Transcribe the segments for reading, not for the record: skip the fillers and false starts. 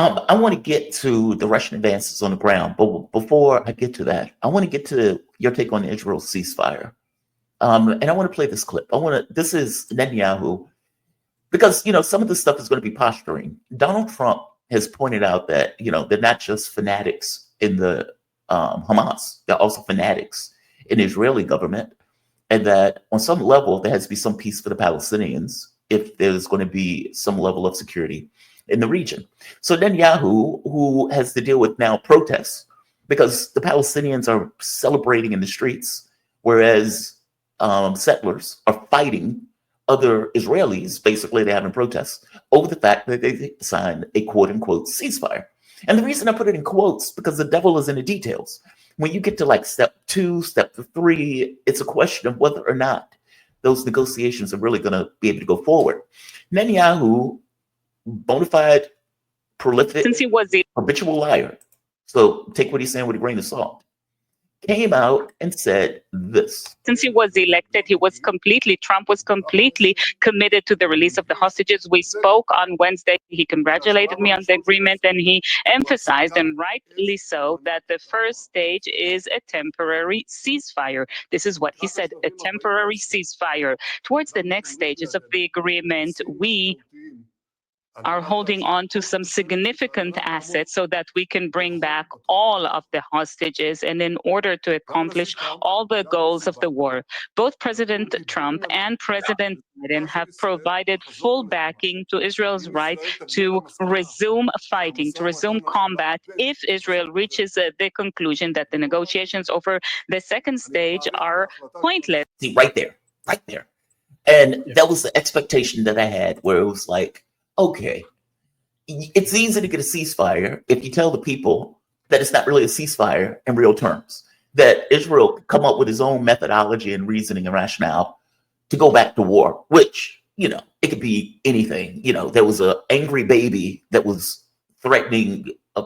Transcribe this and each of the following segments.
I want to get to the Russian advances on the ground, but before I get to that, I want to get to your take on Israel's ceasefire. And I want to play this clip. This is Netanyahu, because, some of this stuff is going to be posturing. Donald Trump has pointed out that, they're not just fanatics in the Hamas, they're also fanatics in the Israeli government, and that on some level, there has to be some peace for the Palestinians if there's going to be some level of security in the region. So Netanyahu, who has to deal with now protests because the Palestinians are celebrating in the streets, whereas settlers are fighting other Israelis. Basically, they're having protests over the fact that they signed a quote unquote ceasefire. And the reason I put it in quotes, because the devil is in the details. When you get to like step 2, step 3, it's a question of whether or not those negotiations are really going to be able to go forward. Netanyahu, bona fide, prolific, since he was the habitual liar, so take what he's saying with a grain of salt, came out and said this. Since he was elected, Trump was completely committed to the release of the hostages. We spoke on Wednesday. He congratulated me on the agreement, and he emphasized, and rightly so, that the first stage is a temporary ceasefire. This is what he said, a temporary ceasefire. Towards the next stages of the agreement, we are holding on to some significant assets so that we can bring back all of the hostages, and in order to accomplish all the goals of the war. Both President Trump and President Biden have provided full backing to Israel's right to resume fighting, to resume combat, if Israel reaches the conclusion that the negotiations over the second stage are pointless. See, right there. And that was the expectation that I had, where it was like, okay, it's easy to get a ceasefire if you tell the people that it's not really a ceasefire in real terms, that Israel could come up with its own methodology and reasoning and rationale to go back to war, which, it could be anything. There was an angry baby that was threatening, a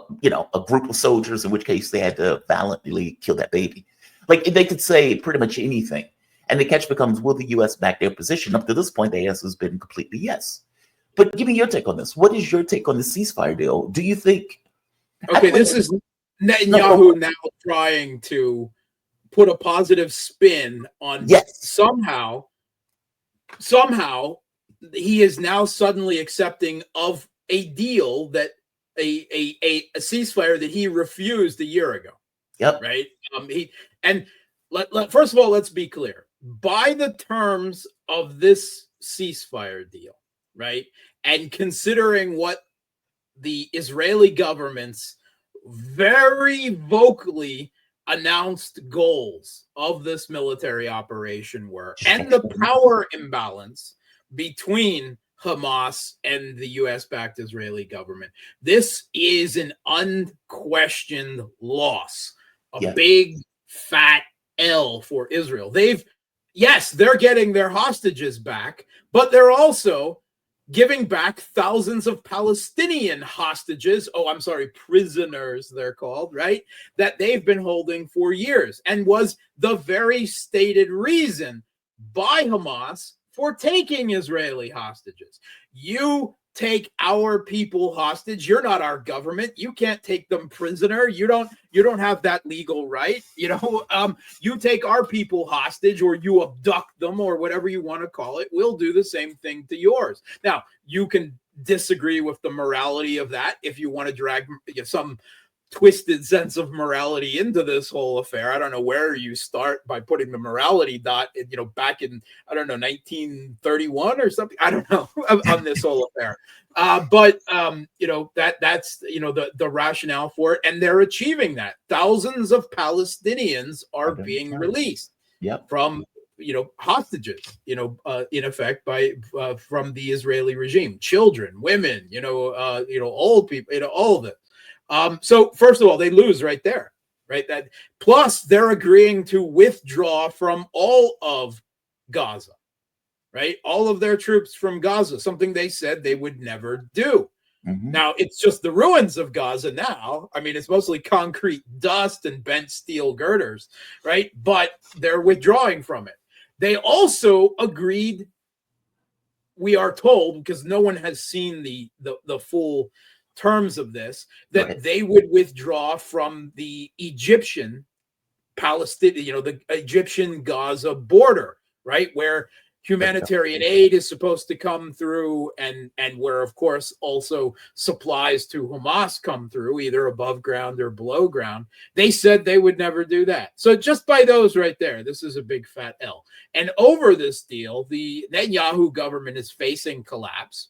group of soldiers, in which case they had to violently kill that baby. Like, they could say pretty much anything. And the catch becomes, will the U.S. back their position? Up to this point, the answer has been completely yes. But give me your take on this. What is your take on the ceasefire deal? Do you think... Okay, this is Netanyahu now trying to put a positive spin on somehow he is now suddenly accepting of a deal that a ceasefire that he refused a year ago. Yep. Right? First of all, let's be clear. By the terms of this ceasefire deal, right? And considering what the Israeli government's very vocally announced goals of this military operation were, and the power imbalance between Hamas and the US-backed Israeli government, this is an unquestioned loss, a big fat L for Israel. They're getting their hostages back, but they're also giving back thousands of Palestinian hostages. Prisoners, they're called, right? That they've been holding for years, and was the very stated reason by Hamas for taking Israeli hostages. You take our people hostage. You're not our government. You can't take them prisoner. You don't have that legal right. You take our people hostage, or you abduct them, or whatever you want to call it. We'll do the same thing to yours. Now, you can disagree with the morality of that if you want to drag some twisted sense of morality into this whole affair. I don't know where you start by putting the morality dot, back in, 1931 or something. I don't know on this whole affair. But that's the rationale for it, and they're achieving that. Thousands of Palestinians are being released from hostages, in effect from the Israeli regime, children, women, old people, all of it. So first of all, they lose right there, right? That plus they're agreeing to withdraw from all of Gaza, right? All of their troops from Gaza, something they said they would never do. Mm-hmm. Now it's just the ruins of Gaza now. I mean, it's mostly concrete dust and bent steel girders, right? But they're withdrawing from it. They also agreed, we are told, because no one has seen the full terms of this, that Right. they would withdraw from the Egyptian Palestinian, the Egyptian Gaza border, right, where humanitarian aid is supposed to come through, and where, of course, also supplies to Hamas come through, either above ground or below ground. They said they would never do that. So just by those right there, this is a big fat L. And over this deal, the Netanyahu government is facing collapse.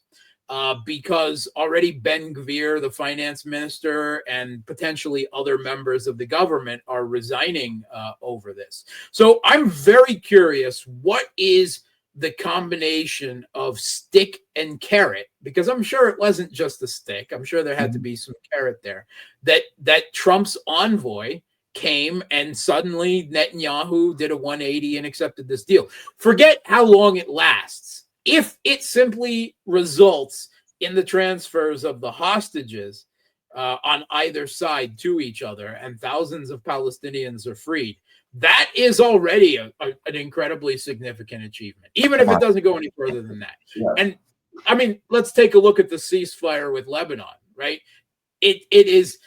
Because already Ben Gvir, the finance minister, and potentially other members of the government are resigning over this. So I'm very curious, what is the combination of stick and carrot? Because I'm sure it wasn't just a stick. I'm sure there had to be some carrot there. That Trump's envoy came and suddenly Netanyahu did a 180 and accepted this deal. Forget how long it lasts. If it simply results in the transfers of the hostages on either side to each other, and thousands of Palestinians are freed, that is already an incredibly significant achievement, even if it doesn't go any further than that. Yeah. And I mean, let's take a look at the ceasefire with Lebanon, right? It is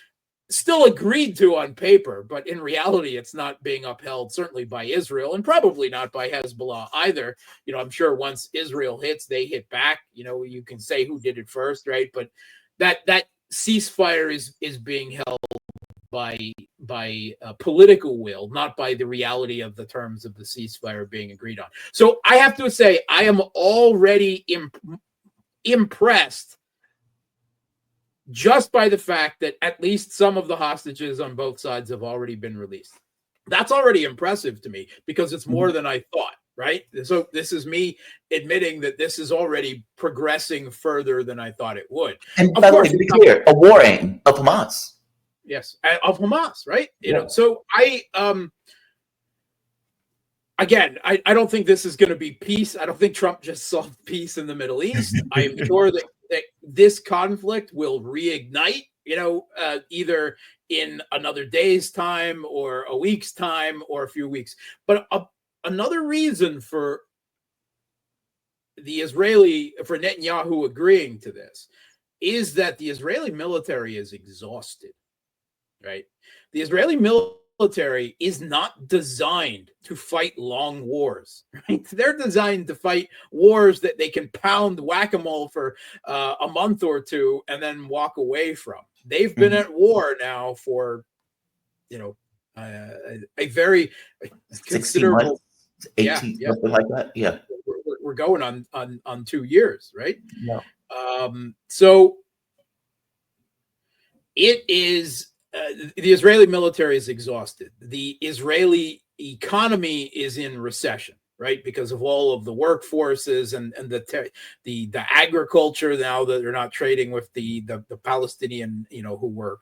still agreed to on paper, but in reality, it's not being upheld, certainly by Israel, and probably not by Hezbollah either. I'm sure once Israel hits, they hit back. You can say who did it first, right? But that ceasefire is being held by political will, not by the reality of the terms of the ceasefire being agreed on. So I have to say, I am already impressed just by the fact that at least some of the hostages on both sides have already been released. That's already impressive to me, because it's more than I thought, right? So this is me admitting that this is already progressing further than I thought it would. And Of by the way, course, to be clear, a war aim of Hamas. Yes, of Hamas, right? Yeah. So again, I don't think this is going to be peace. I don't think Trump just solved peace in the Middle East. I'm sure that this conflict will reignite, either in another day's time or a week's time or a few weeks. But another reason for Netanyahu agreeing to this is that the Israeli military is exhausted, right? The Israeli military is not designed to fight long wars, right? They're designed to fight wars that they can pound whack-a-mole for a month or two and then walk away from. They've been at war now for, a very 16 months, considerable, 18, something like that. Yeah. We're going on 2 years, right? Yeah. So it is. The Israeli military is exhausted. The Israeli economy is in recession, right? Because of all of the workforces and the agriculture, now that they're not trading with the Palestinian, who were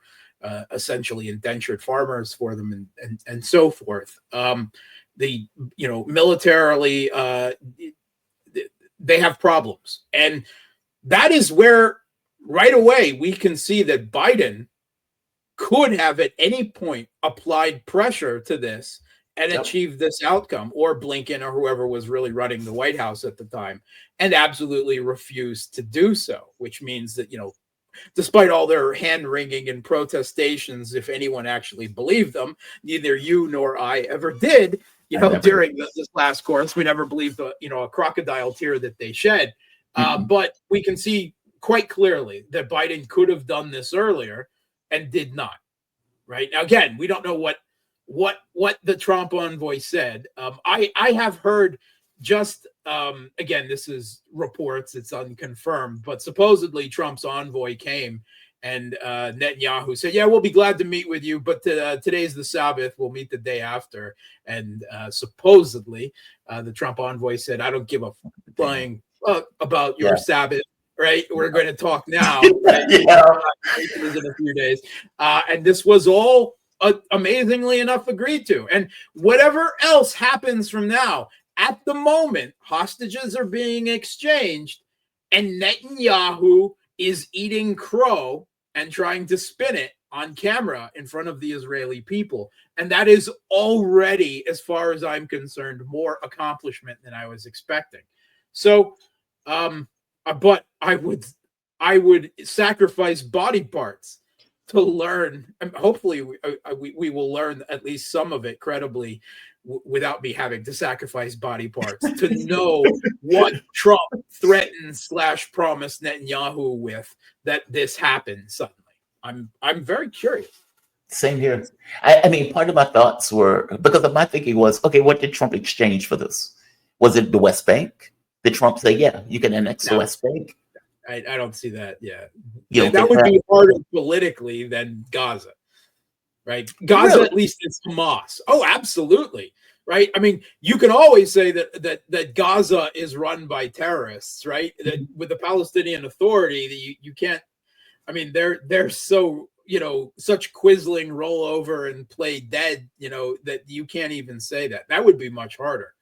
essentially indentured farmers for them, and so forth. Militarily, they have problems, and that is where right away we can see that Biden could have at any point applied pressure to this and achieved this outcome, or Blinken or whoever was really running the White House at the time, and absolutely refused to do so, which means that, despite all their hand-wringing and protestations, if anyone actually believed them, neither you nor I ever did, during this last course. We never believed a crocodile tear that they shed. But we can see quite clearly that Biden could have done this earlier and did not. Right now, again, we don't know what the Trump envoy said. I have heard just again, this is reports, it's unconfirmed, but supposedly Trump's envoy came and Netanyahu said, "Yeah, we'll be glad to meet with you, but today's the Sabbath. We'll meet the day after." And supposedly, the Trump envoy said, "I don't give a flying fuck about your Sabbath. Right, we're going to talk now. Right? In a few days," and this was all amazingly enough agreed to. And whatever else happens from now, at the moment, hostages are being exchanged, and Netanyahu is eating crow and trying to spin it on camera in front of the Israeli people. And that is already, as far as I'm concerned, more accomplishment than I was expecting. So, but I would I would sacrifice body parts to learn. And hopefully, we will learn at least some of it credibly without me having to sacrifice body parts to know what Trump threatened / promised Netanyahu with, that this happened suddenly. I'm very curious. Same here. I mean, part of my thoughts were, because of my thinking was, okay, what did Trump exchange for this? Was it the West Bank? Did Trump say, yeah, you can annex the West Bank? I don't see that. Yeah, That would be harder politically than Gaza, right? Gaza, really? At least it's Hamas. Oh, absolutely, right? I mean, you can always say that Gaza is run by terrorists, right? That with the Palestinian Authority, you can't. I mean, they're so such quisling rollover and play dead, that you can't even say that. That would be much harder.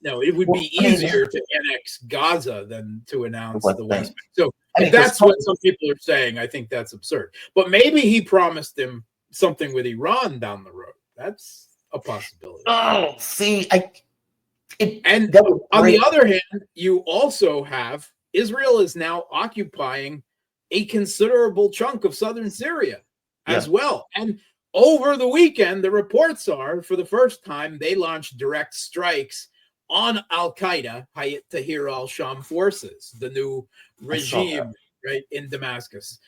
No, it would be easier to annex Gaza than to announce the West Bank. So if that's what some people are saying, I think that's absurd. But maybe he promised him something with Iran down the road. That's a possibility. Oh, see, on the other hand, you also have Israel is now occupying a considerable chunk of southern Syria as well. And over the weekend, the reports are, for the first time, they launched direct strikes on Al-Qaeda, Hayat Tahrir al-Sham forces, the new regime, right, in Damascus.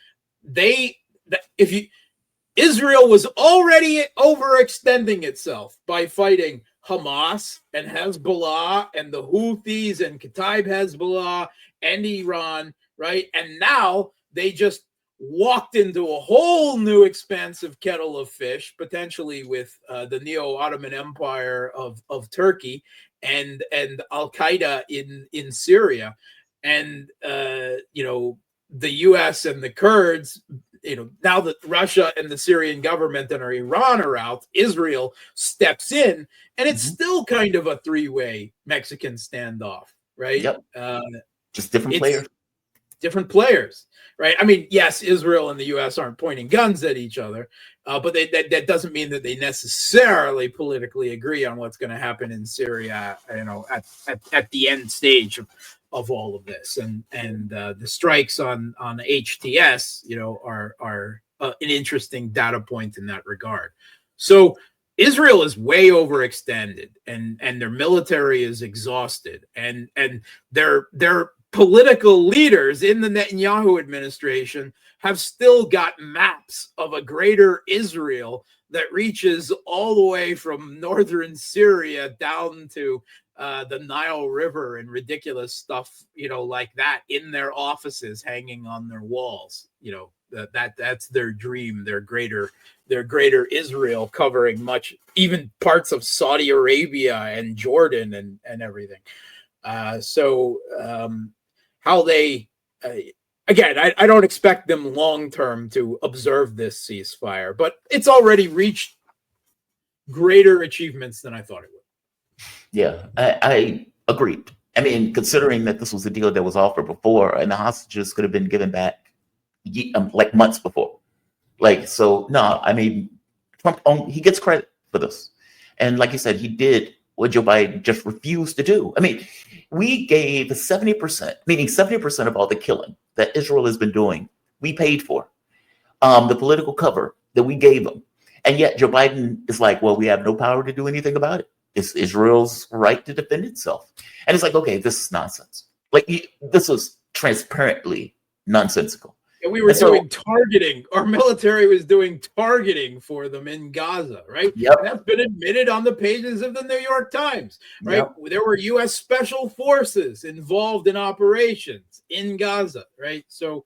Israel was already overextending itself by fighting Hamas and Hezbollah and the Houthis and Kataib Hezbollah and Iran, right? And now they just walked into a whole new expansive kettle of fish, potentially with the Neo-Ottoman Empire of Turkey and Al-Qaeda in Syria. And, the U.S. and the Kurds, now that Russia and the Syrian government and Iran are out, Israel steps in, and it's still kind of a three-way Mexican standoff, right? Yep. Just different players. Different players, right? I mean, yes, Israel and the U.S. aren't pointing guns at each other, but that doesn't mean that they necessarily politically agree on what's going to happen in Syria, at the end stage of all of this. And the strikes on HTS, are an interesting data point in that regard. So Israel is way overextended, and their military is exhausted, and their political leaders in the Netanyahu administration have still got maps of a greater Israel that reaches all the way from northern Syria down to the Nile River and ridiculous stuff, like that in their offices, hanging on their walls. That's their dream, their greater Israel, covering even parts of Saudi Arabia and Jordan and everything. How they, again, I don't expect them long-term to observe this ceasefire, but it's already reached greater achievements than I thought it would. Yeah, I agreed. I mean, considering that this was a deal that was offered before and the hostages could have been given back like months before. No, I mean, Trump, he gets credit for this. And like you said, he did what Joe Biden just refused to do. I mean, we gave 70%, meaning 70% of all the killing that Israel has been doing, we paid for. The political cover that we gave them. And yet Joe Biden is like, well, we have no power to do anything about it. It's Israel's right to defend itself. And it's like, okay, this is nonsense. This was transparently nonsensical. And we were doing targeting. Our military was doing targeting for them in Gaza, right? Yep. And that's been admitted on the pages of the New York Times, right? Yep. There were U.S. special forces involved in operations in Gaza, right? So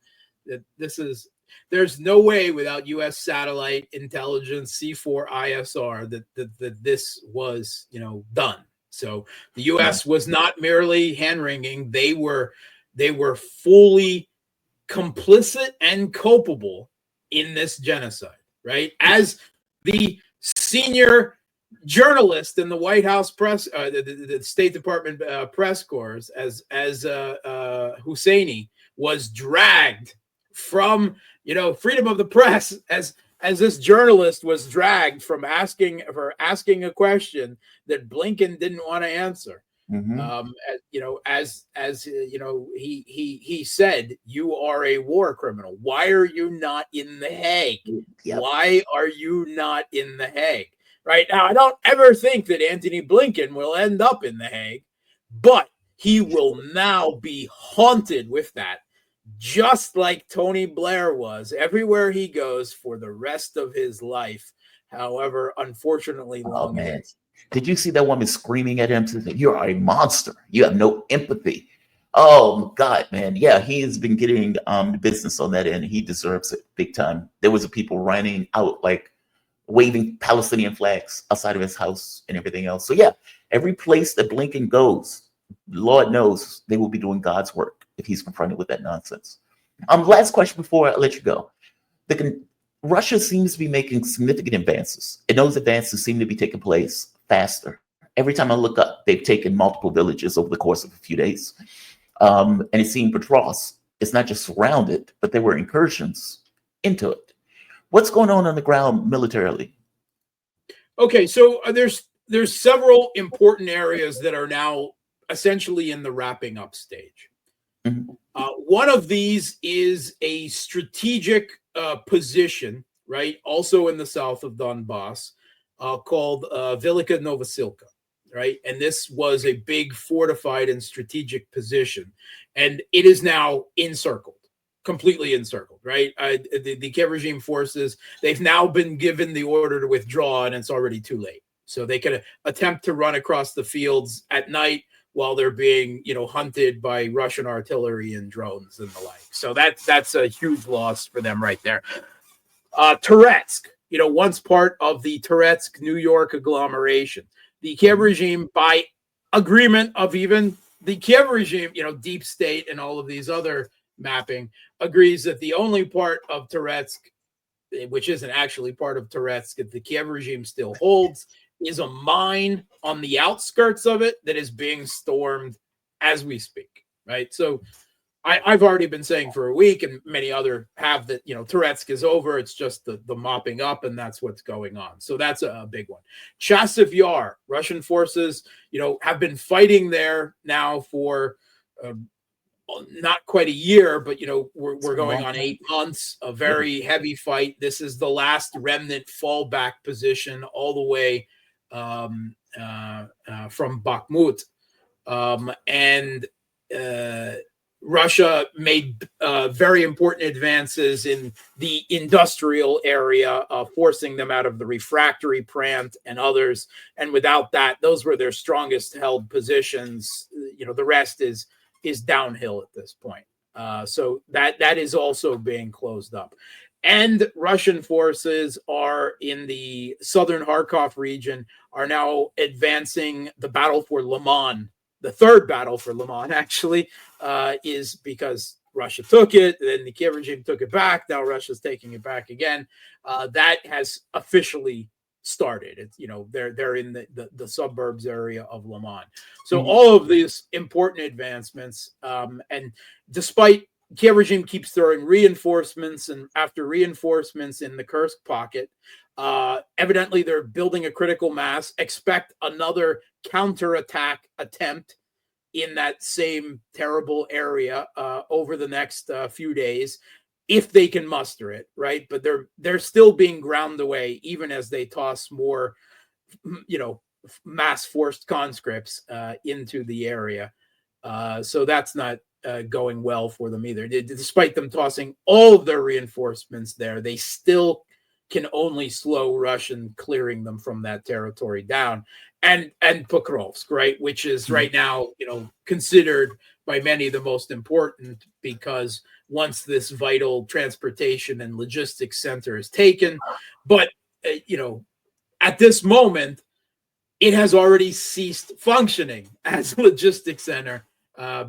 there's no way without U.S. satellite intelligence, C4 ISR, that this was, done. So the U.S. was not merely hand-wringing. They were fully complicit and culpable in this genocide, right? As the senior journalist in the White House press, the State Department press corps, as Husseini was dragged from, freedom of the press, as this journalist was dragged from asking a question that Blinken didn't want to answer. Mhm. He said, "You are a war criminal. Why are you not in the Hague? Yep. Why are you not in the Hague?" Right now, I don't ever think that Antony Blinken will end up in the Hague, but he will now be haunted with that, just like Tony Blair was everywhere he goes for the rest of his life, however unfortunately Oh long it man, is. did you see that woman screaming at him? Saying, "You are a monster. You have no empathy." Oh God, man, yeah, he has been getting the business on that end. He deserves it big time. There was a people running out like waving Palestinian flags outside of his house and everything else. So yeah, every place that Blinken goes, Lord knows they will be doing God's work if he's confronted with that nonsense. Last question before I let you go. The Russia seems to be making significant advances, and those advances seem to be taking place faster. Every time I look up, they've taken multiple villages over the course of a few days. And it seemed Petros is not just surrounded, but there were incursions into it. What's going on the ground militarily? Okay, so there's several important areas that are now essentially in the wrapping up stage. Mhm. One of these is a strategic position, right? Also in the south of Donbass, called Velika Novosilka, right? And this was a big fortified and strategic position, and it is now encircled, completely encircled, right? The Kiev regime forces, they've now been given the order to withdraw, and it's already too late. So they can attempt to run across the fields at night while they're being, hunted by Russian artillery and drones and the like. So that's a huge loss for them right there. Toretsk, once part of the Toretsk, New York agglomeration. The Kiev regime, by agreement of even the Kiev regime, deep state and all of these other mapping, agrees that the only part of Toretsk, which isn't actually part of Toretsk, that the Kiev regime still holds, is a mine on the outskirts of it that is being stormed as we speak, right? So I've already been saying for a week, and many other have, that Toretsk is over. It's just the mopping up, and that's what's going on. So that's a big one. Chasiv Yar, Russian forces, have been fighting there now for not quite a year, but we're going on 8 months. A very heavy fight. This is the last remnant fallback position all the way from Bakhmut, and Russia made very important advances in the industrial area, forcing them out of the refractory plant and others. And without that, those were their strongest held positions. The rest is downhill at this point. So that is also being closed up. And Russian forces are in the southern Kharkov region, are now advancing the battle for Liman. The third battle for Liman, actually, is because Russia took it, then the Kiev regime took it back. Now Russia's taking it back again. That has officially started. It's they're in the suburbs area of Liman. So all of these important advancements, and despite Kiev regime keeps throwing reinforcements, and after reinforcements in the Kursk pocket, evidently they're building a critical mass. Expect another counterattack attempt in that same terrible area over the next few days, if they can muster it, right? But they're still being ground away, even as they toss more, mass forced conscripts into the area. So that's not going well for them either. Despite them tossing all of their reinforcements there, they still can only slow Russian clearing them from that territory down. And Pokrovsk, right, which is right now, considered by many the most important, because once this vital transportation and logistics center is taken, but at this moment, it has already ceased functioning as a logistics center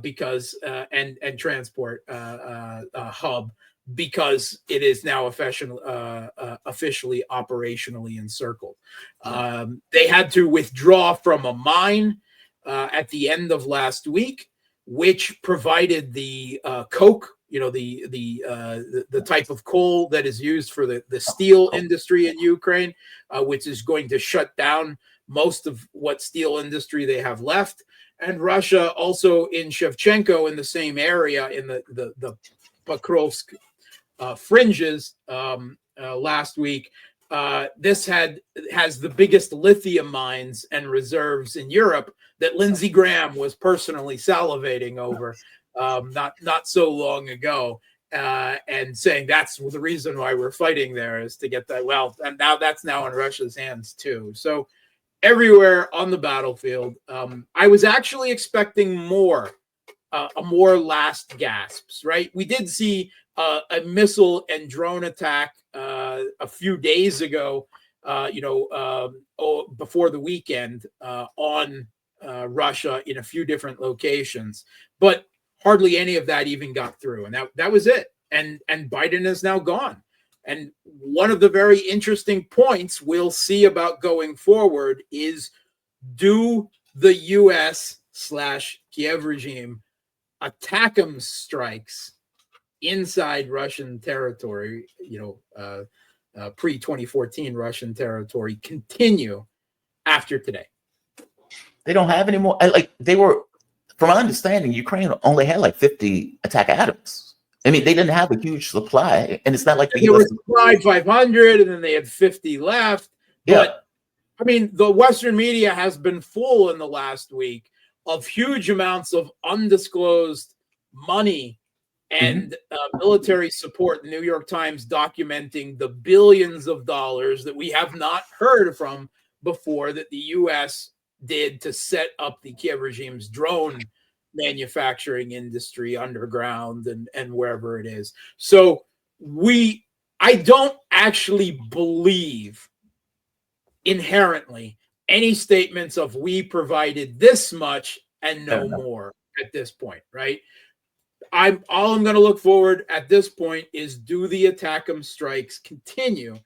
because and transport hub, because it is now officially operationally encircled. They had to withdraw from a mine at the end of last week, which provided the coke, the type of coal that is used for the steel industry in Ukraine, which is going to shut down most of what steel industry they have left. and Russia also in Shevchenko in the same area in the Pokrovsk fringes last week. This has the biggest lithium mines and reserves in Europe that Lindsey Graham was personally salivating over not so long ago, and saying that's the reason why we're fighting there is to get that. Well, and now that's now in Russia's hands too. So everywhere on the battlefield, I was actually expecting more last gasps. Right, we did see a missile and drone attack a few days ago, before the weekend on Russia in a few different locations, but hardly any of that even got through, and that was it. And Biden is now gone. And one of the very interesting points we'll see about going forward is, do the U.S./Kiev regime ATACMS strikes inside Russian territory, pre-2014 Russian territory, continue after today? They don't have any more. From my understanding, Ukraine only had like 50 attack atoms. I mean, they didn't have a huge supply, and it's not like they were supplied 500, and then they had 50 left. Yeah. But I mean, the Western media has been full in the last week of huge amounts of undisclosed money and military support. The New York Times documenting the billions of dollars that we have not heard from before that the U.S. did to set up the Kiev regime's drone manufacturing industry underground and wherever it is. So I don't actually believe inherently any statements of we provided this much and no more at this point, right? All I'm going to look forward at this point is, do the ATACMS strikes continue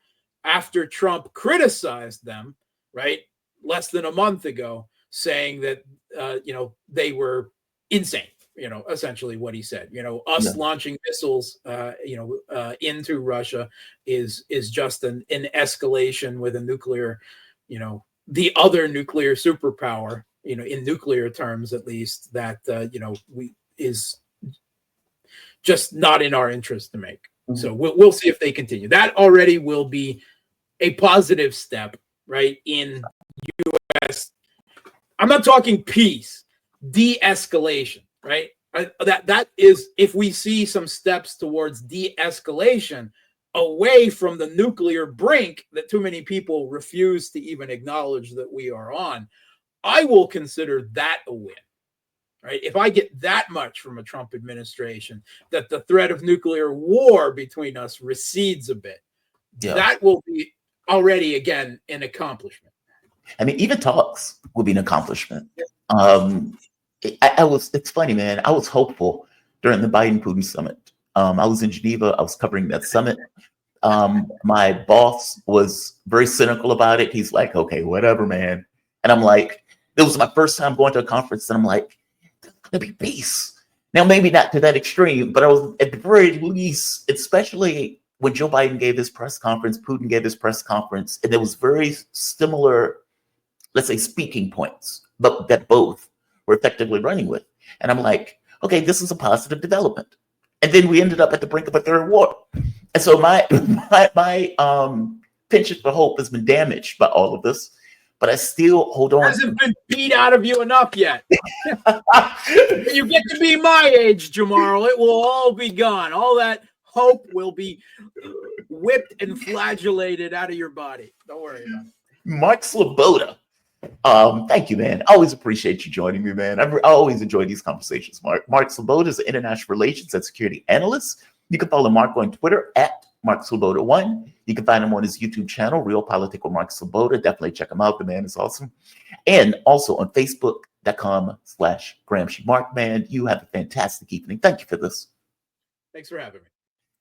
after Trump criticized them, right, less than a month ago, saying that they were insane, essentially what he said. Us launching missiles into Russia is just an escalation with a nuclear, the other nuclear superpower, in nuclear terms at least, that is just not in our interest to make. So we'll see if they continue. That already will be a positive step, right, in U.S. I'm not talking peace, de-escalation, right? That is, if we see some steps towards de-escalation away from the nuclear brink that too many people refuse to even acknowledge that we are on, I will consider that a win. Right? If I get that much from a Trump administration, that the threat of nuclear war between us recedes a bit, that will be already, again, an accomplishment. I mean, even talks will be an accomplishment. It's funny, man. I was hopeful during the Biden-Putin summit. I was in Geneva. I was covering that summit. My boss was very cynical about it. He's like, okay, whatever, man. And I'm like, it was my first time going to a conference, and I'm like, there'll be peace. Now, maybe not to that extreme, but I was at the very least, especially when Joe Biden gave his press conference, Putin gave his press conference, and there was very similar, let's say, speaking points, but that both were effectively running with. And I'm like, okay, this is a positive development. And then we ended up at the brink of a third war. And so my penchant for hope has been damaged by all of this. But I still hold on. Hasn't been beat out of you enough yet. You get to be my age, Jamarl. It will all be gone. All that hope will be whipped and flagellated out of your body. Don't worry about it. Mark Sleboda. Thank you, man. I always appreciate you joining me, man. I always enjoy these conversations, Mark. Mark Sleboda is an international relations and security analyst. You can follow Mark on Twitter at Mark Sleboda1. You can find him on his YouTube channel, Real Politic with Mark Sleboda. Definitely check him out. The man is awesome. And also on Facebook.com/Gramsci. Mark, man, you have a fantastic evening. Thank you for this. Thanks for having me.